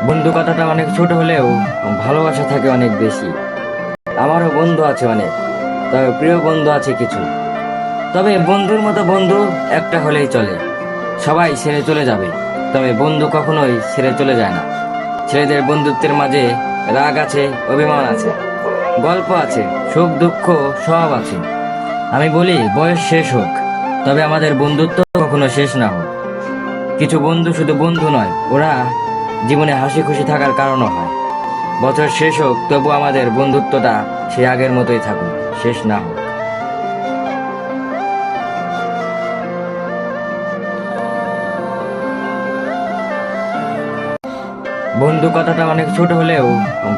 বন্ধু কথাটা অনেক ছোট হলেও ভালোবাসা থাকে অনেক বেশি। আমারও বন্ধু আছে অনেক, তবে প্রিয় বন্ধু আছে কিছু। তবে বন্ধুর মতো বন্ধু একটা হলেই চলে। সবাই ছেড়ে চলে যাবে, তবে বন্ধু কখনোই ছেড়ে চলে যায় না। ছেলেদের বন্ধুত্বের মাঝে রাগ আছে, অভিমান আছে, গল্প আছে, সুখ দুঃখ সব আছে। আমি বলি বয়স শেষ হোক, তবে আমাদের বন্ধুত্ব কখনো শেষ না হোক। কিছু বন্ধু শুধু বন্ধু নয়, ওরা জীবনে হাসি খুশি থাকার কারণও হয়। বছর শেষ হোক, তবু আমাদের বন্ধুত্বটা সে আগের মতোই থাকুক, শেষ না হোক। বন্ধু কথাটা অনেক ছোট হলেও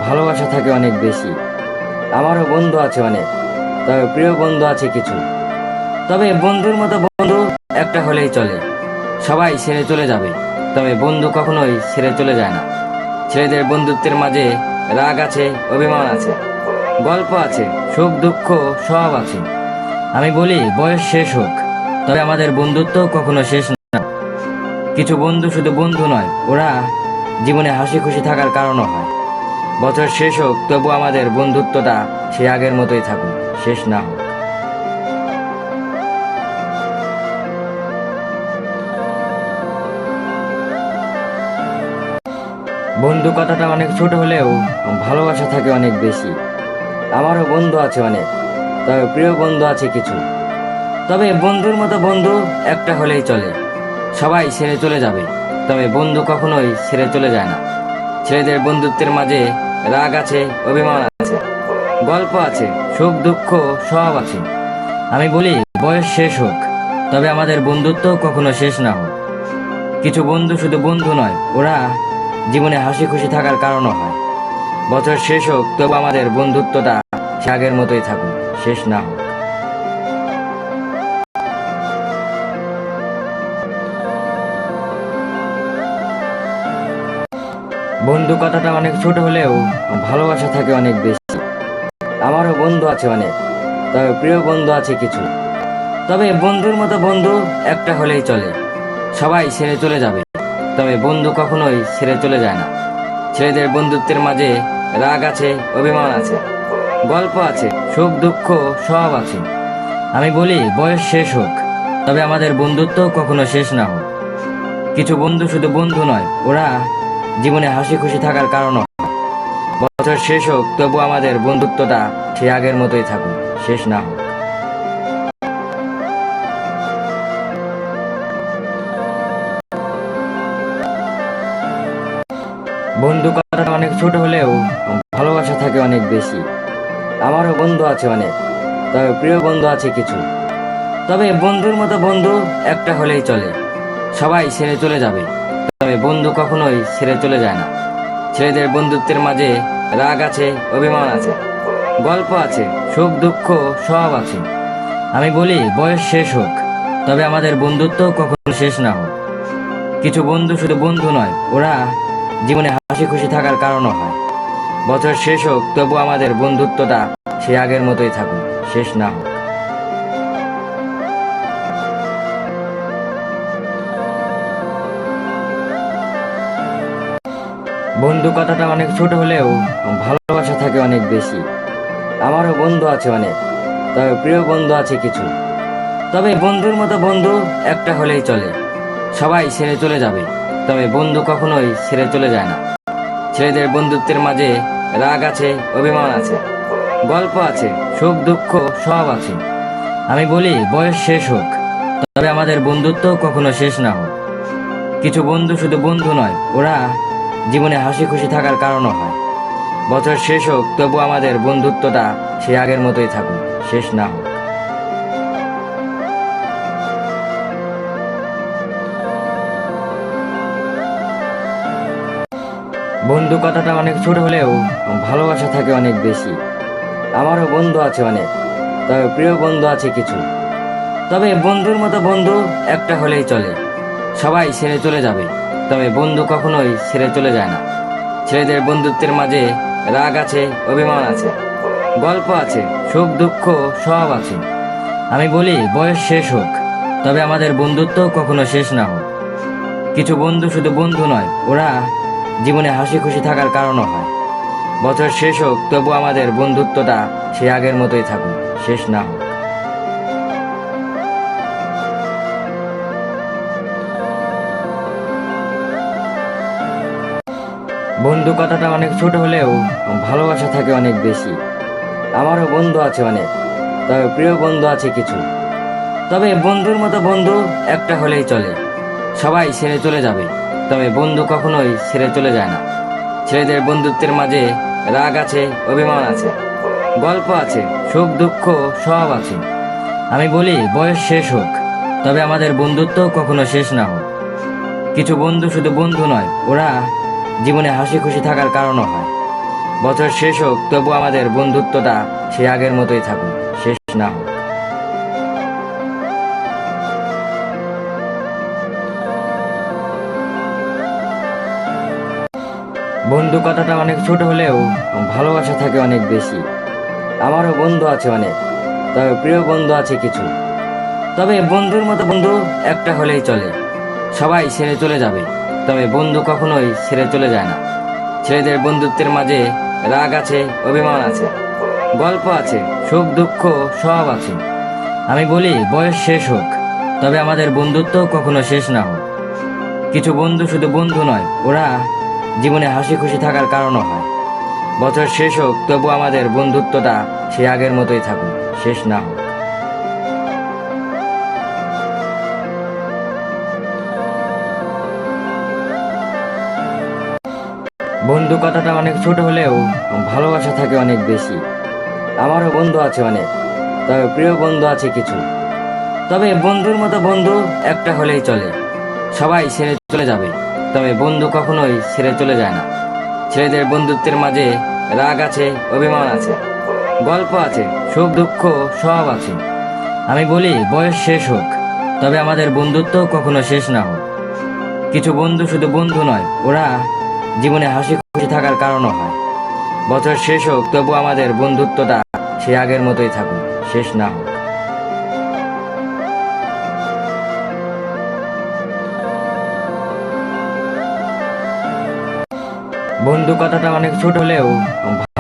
ভালোবাসা থাকে অনেক বেশি। আমারও বন্ধু আছে অনেক, তবে প্রিয় বন্ধু আছে কিছু। তবে বন্ধুর মতো বন্ধু একটা হলেই চলে। সবাই ছেড়ে চলে যাবে, তবে বন্ধু কখনোই ছেড়ে চলে যায় না। ছেলেদের বন্ধুত্বের মাঝে রাগ আছে, অভিমান আছে, গল্প আছে, সুখ দুঃখ সব আছে। আমি বলি বয়স শেষ হোক, তবে আমাদের বন্ধুত্ব কখনো শেষ না। কিছু বন্ধু শুধু বন্ধু নয়, ওরা জীবনে হাসি খুশি থাকার কারণও হয়। বছর শেষ হোক, তবু আমাদের বন্ধুত্বটা সে আগের মতোই থাকুক, শেষ না হোক। বন্ধু কথাটা অনেক ছোট হলেও ভালোবাসা থাকে অনেক বেশি। আমারও বন্ধু আছে অনেক, তবে প্রিয় বন্ধু আছে কিছু। তবে বন্ধুর মতো বন্ধু একটা হলেই চলে। সবাই ছেড়ে চলে যাবে, তবে বন্ধু কখনোই ছেড়ে চলে যায় না। ছেলেদের বন্ধুত্বের মাঝে রাগ আছে, অভিমান আছে, গল্প আছে, সুখ দুঃখ সব আছে। আমি বলি বয়স শেষ হোক, তবে আমাদের বন্ধুত্ব কখনো শেষ না হোক। কিছু বন্ধু শুধু বন্ধু নয়, ওরা জীবনে হাসি খুশি থাকার কারণও হয়। বছর শেষ হোক, তবু আমাদের বন্ধুত্বটা সে আগের মতোই থাকুক, শেষ না হোক। বন্ধু কথাটা অনেক ছোট হলেও ভালোবাসা থাকে অনেক বেশি। আমারও বন্ধু আছে অনেক, তবে প্রিয় বন্ধু আছে কিছু। তবে বন্ধুর মতো বন্ধু একটা হলেই চলে। সবাই ছেড়ে চলে যাবে, তবে বন্ধু কখনোই ছেড়ে চলে যায় না। ছেলেদের বন্ধুত্বের মাঝে রাগ আছে, অভিমান আছে, গল্প আছে, সুখ দুঃখ সব আছে। আমি বলি বয়স শেষ হোক, তবে আমাদের বন্ধুত্ব কখনো শেষ না হোক। কিছু বন্ধু শুধু বন্ধু নয়, ওরা জীবনে হাসি খুশি থাকার কারণও হয়। বছর শেষ হোক, তবু আমাদের বন্ধুত্বটা সে আগের মতোই থাকুক, শেষ না হোক। বন্ধু কথাটা অনেক ছোট হলেও ভালোবাসা থাকে অনেক বেশি। আমারও বন্ধু আছে অনেক, তবে প্রিয় বন্ধু আছে কিছু। তবে বন্ধুর মতো বন্ধু একটা হলেই চলে। সবাই ছেড়ে চলে যাবে, তবে বন্ধু কখনোই ছেড়ে চলে যায় না। ছেলেদের বন্ধুত্বের মাঝে রাগ আছে, অভিমান আছে, গল্প আছে, সুখ দুঃখ সব আছে। আমি বলি বয়স শেষ হোক, তবে আমাদের বন্ধুত্ব কখনো শেষ না হোক। কিছু বন্ধু শুধু বন্ধু নয়, ওরা জীবনে হাসি খুশি থাকার কারণও হয়। বছর শেষ হোক, তবু আমাদের বন্ধুত্বটা সে আগের মতোই থাকুক, শেষ না হোক। বন্ধু কথাটা অনেক ছোট হলেও ভালোবাসা থাকে অনেক বেশি। আমারও বন্ধু আছে অনেক, তবে প্রিয় বন্ধু আছে কিছু। তবে বন্ধুর মতো বন্ধু একটা হলেই চলে। সবাই ছেড়ে চলে যাবে, তবে বন্ধু কখনোই ছেড়ে চলে যায় না। ছেলেদের বন্ধুত্বের মাঝে রাগ আছে, অভিমান আছে, গল্প আছে, সুখ দুঃখ সব আছে। আমি বলি বয়স শেষ হোক, তবে আমাদের বন্ধুত্ব কখনো শেষ না হোক। কিছু বন্ধু শুধু বন্ধু নয়, ওরা জীবনে হাসি খুশি থাকার কারণও হয়। বছর শেষ হোক, তবু আমাদের বন্ধুত্বটা সে আগের মতোই থাকুক, শেষ না হোক। বন্ধু কথাটা অনেক ছোট হলেও ভালোবাসা থাকে অনেক বেশি। আমারও বন্ধু আছে অনেক, তবে প্রিয় বন্ধু আছে কিছু। তবে বন্ধুর মতো বন্ধু একটা হলেই চলে। সবাই ছেড়ে চলে যাবে, তবে বন্ধু কখনোই ছেড়ে চলে যায় না। ছেলেদের বন্ধুত্বের মাঝে রাগ আছে, অভিমান আছে, গল্প আছে, সুখ দুঃখ সব আছে। আমি বলি বয়স শেষ হোক, তবে আমাদের বন্ধুত্ব কখনো শেষ না হোক। কিছু বন্ধু শুধু বন্ধু নয়, ওরা জীবনে হাসি খুশি থাকার কারণও হয়। বছর শেষ হোক তবু আমাদের বন্ধুত্বটা সেই আগের মতোই থাকুক, শেষ না হোক। বন্ধু কথাটা অনেক ছোট হলেও ভালোবাসা থাকে অনেক বেশি। আমারও বন্ধু আছে অনেক, তবে প্রিয় বন্ধু আছে কিছু। তবে বন্ধুর মতো বন্ধু একটা হলেই চলে। সবাই ছেড়ে চলে যাবে, তবে বন্ধু কখনোই ছেড়ে চলে যায় না। ছেলেদের বন্ধুত্বের মাঝে রাগ আছে, অভিমান আছে, গল্প আছে, সুখ দুঃখ সব আছে। আমি বলি বয়স শেষ হোক, তবে আমাদের বন্ধুত্ব কখনো শেষ না হোক। কিছু বন্ধু শুধু বন্ধু নয়, ওরা জীবনে হাসি খুশি থাকার কারণও হয়। বছর শেষ হোক তবু আমাদের বন্ধুত্বটা সেই আগের মতোই থাকুক, শেষ না হোক। বন্ধু কথাটা অনেক ছোট হলেও ভালোবাসা থাকে অনেক বেশি। আমারও বন্ধু আছে অনেক, তবে প্রিয় বন্ধু আছে কিছু। তবে বন্ধুর মতো বন্ধু একটা হলেই চলে। সবাই ছেড়ে চলে যাবে, তবে বন্ধু কখনোই ছেড়ে চলে যায় না। ছেলেদের বন্ধুত্বের মাঝে রাগ আছে, অভিমান আছে, গল্প আছে, সুখ দুঃখ সব আছে। আমি বলি বয়স শেষ হোক, তবে আমাদের বন্ধুত্ব কখনো শেষ না হোক। কিছু বন্ধু শুধু বন্ধু নয়, ওরা জীবনে হাসি খুশি থাকার কারণও হয়। বছর শেষ হোক তবু আমাদের বন্ধুত্বটা সেই আগের মতোই থাকুক, শেষ না হোক। বন্ধু কথাটা অনেক ছোট হলেও ভালোবাসা থাকে অনেক বেশি। আমারও বন্ধু আছে অনেক, তবে প্রিয় বন্ধু আছে কিছু। তবে বন্ধুর মতো বন্ধু একটা হলেই চলে। সবাই ছেড়ে চলে যাবে, তবে বন্ধু কখনোই ছেড়ে চলে যায় না। ছেলেদের বন্ধুত্বের মাঝে রাগ আছে, অভিমান আছে, গল্প আছে, সুখ দুঃখ সব আছে। আমি বলি বয়স শেষ হোক, তবে আমাদের বন্ধুত্ব কখনো শেষ না হোক। কিছু বন্ধু শুধু বন্ধু নয়, ওরা জীবনে হাসি খুশি থাকার কারণও হয়। বছর শেষ হোক তবু আমাদের বন্ধুত্বটা সেই আগের মতোই থাকুক, শেষ না হোক। বন্ধু কথাটা অনেক ছোট হলেও ভালো